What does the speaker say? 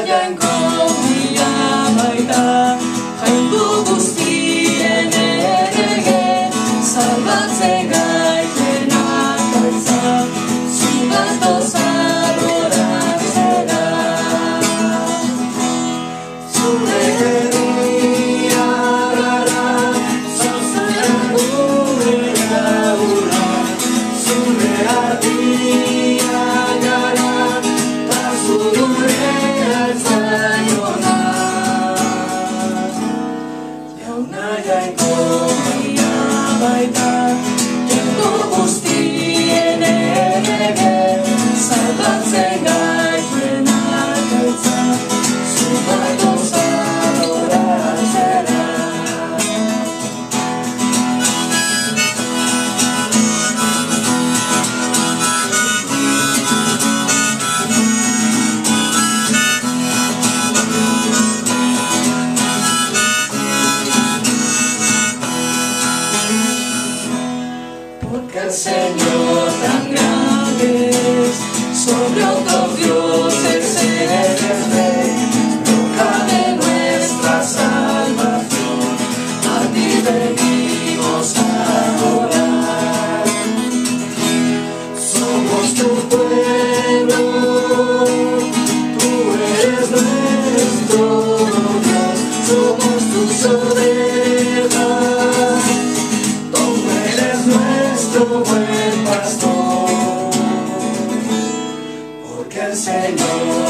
yang komiya baita Haindu guztien erege Salbatzen gaitenak gaitza Zugatoz adoratzera Zure herria gara Zozen gure gaura Zure ardia gara Ta zure altzaiona Jauna jaiko mia baita Jendo guztien erege Salbatzen gaituenak gaitza Zugatoz adoratzera Porque el Señor tan grande es, sobre otros dioses es rey, roca de nuestra salvación, a ti venimos a adorar. Somos tu pueblo, tú eres nuestro Dios, somos tus ovejas. Nuestro buen pastor, porque el Señor